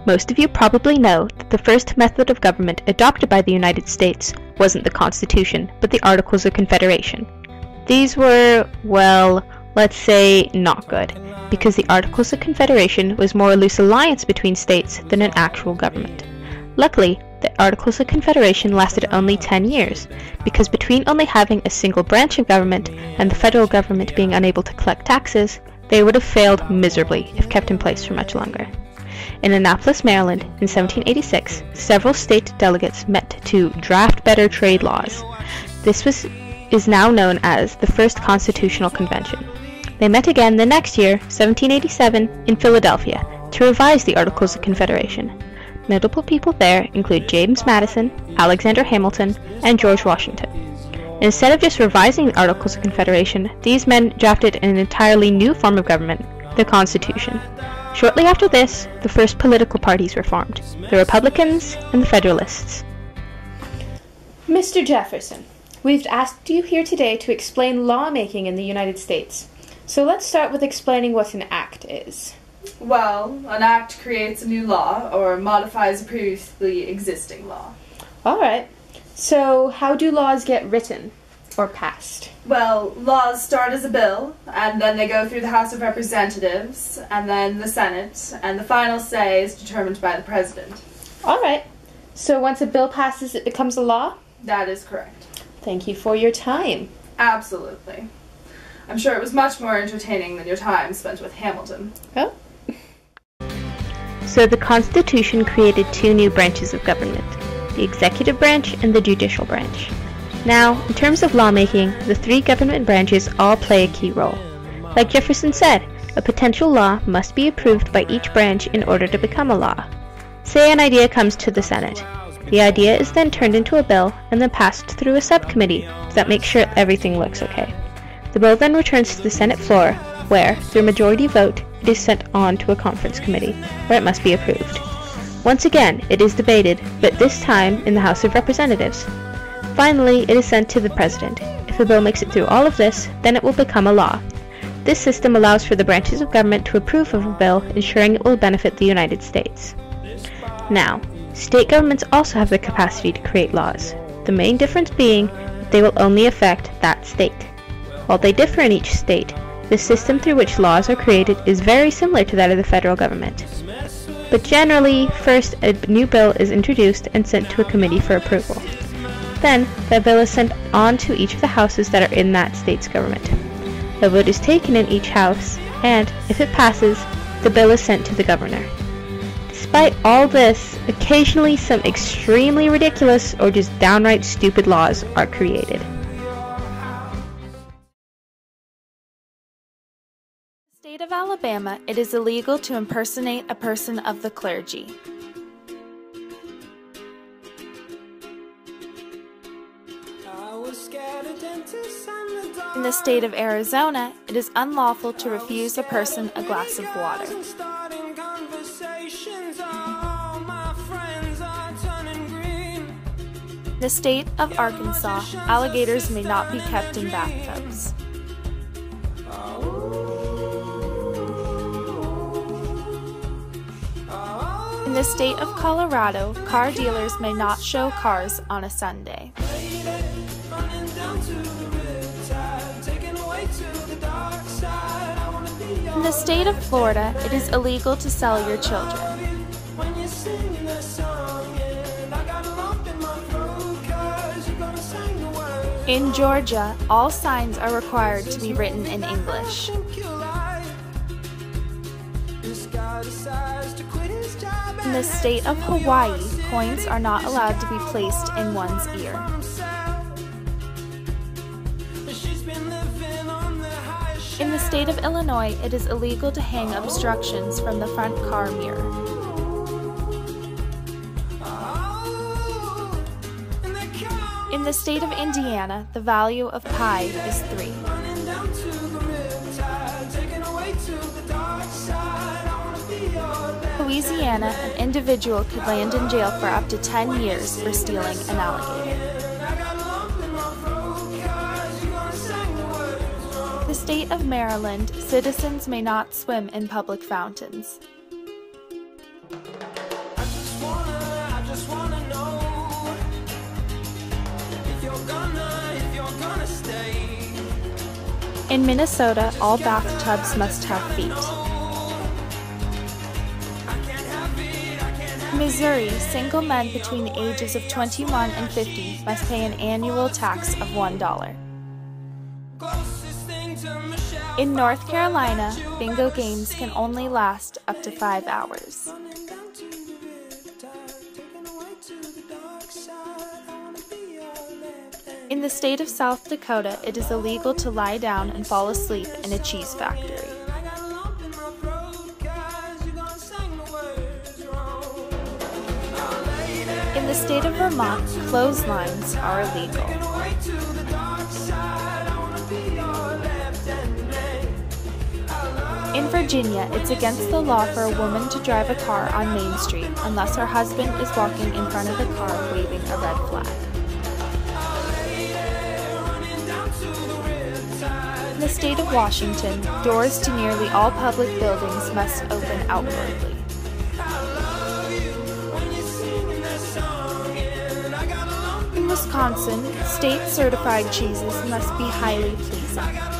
Most of you probably know that the first method of government adopted by the United States wasn't the Constitution, but the Articles of Confederation. These were, well, let's say, not good, because the Articles of Confederation was more a loose alliance between states than an actual government. Luckily, the Articles of Confederation lasted only 10 years, because between only having a single branch of government and the federal government being unable to collect taxes, they would have failed miserably if kept in place for much longer. In Annapolis, Maryland, in 1786, several state delegates met to draft better trade laws. This is now known as the First Constitutional Convention. They met again the next year, 1787, in Philadelphia, to revise the Articles of Confederation. Notable people there include James Madison, Alexander Hamilton, and George Washington. Instead of just revising the Articles of Confederation, these men drafted an entirely new form of government, the Constitution. Shortly after this, the first political parties were formed, the Republicans and the Federalists. Mr. Jefferson, we've asked you here today to explain lawmaking in the United States. So let's start with explaining what an act is. Well, an act creates a new law or modifies a previously existing law. All right. So how do laws get written or passed? Well, laws start as a bill, and then they go through the House of Representatives, and then the Senate, and the final say is determined by the President. All right. So once a bill passes, it becomes a law? That is correct. Thank you for your time. Absolutely. I'm sure it was much more entertaining than your time spent with Hamilton. Oh? So the Constitution created two new branches of government, the executive branch and the judicial branch. Now, in terms of lawmaking, the three government branches all play a key role. Like Jefferson said, a potential law must be approved by each branch in order to become a law. Say an idea comes to the Senate. The idea is then turned into a bill and then passed through a subcommittee that makes sure everything looks okay. The bill then returns to the Senate floor, where, through a majority vote, it is sent on to a conference committee, where it must be approved. Once again, it is debated, but this time in the House of Representatives. Finally, it is sent to the President. If a bill makes it through all of this, then it will become a law. This system allows for the branches of government to approve of a bill, ensuring it will benefit the United States. Now, state governments also have the capacity to create laws, the main difference being that they will only affect that state. While they differ in each state, the system through which laws are created is very similar to that of the federal government. But generally, first a new bill is introduced and sent to a committee for approval. Then, the bill is sent on to each of the houses that are in that state's government. A vote is taken in each house, and, if it passes, the bill is sent to the governor. Despite all this, occasionally some extremely ridiculous or just downright stupid laws are created. In the state of Alabama, it is illegal to impersonate a person of the clergy. In the state of Arizona, it is unlawful to refuse a person a glass of water. In the state of Arkansas, alligators may not be kept in bathtubs. In the state of Colorado, car dealers may not show cars on a Sunday. In the state of Florida, it is illegal to sell your children. In Georgia, all signs are required to be written in English. In the state of Hawaii, coins are not allowed to be placed in one's ear. In the state of Illinois, it is illegal to hang obstructions from the front car mirror. In the state of Indiana, the value of pi is 3. Louisiana, an individual could land in jail for up to 10 years for stealing an alligator. The state of Maryland, citizens may not swim in public fountains. In Minnesota, all bathtubs must have feet. In Missouri, single men between the ages of 21 and 50 must pay an annual tax of $1. In North Carolina, bingo games can only last up to 5 hours. In the state of South Dakota, it is illegal to lie down and fall asleep in a cheese factory. In the state of Vermont, clotheslines are illegal. In Virginia, it's against the law for a woman to drive a car on Main Street unless her husband is walking in front of the car waving a red flag. In the state of Washington, doors to nearly all public buildings must open outwardly. In Wisconsin, state-certified cheeses must be highly pleasing.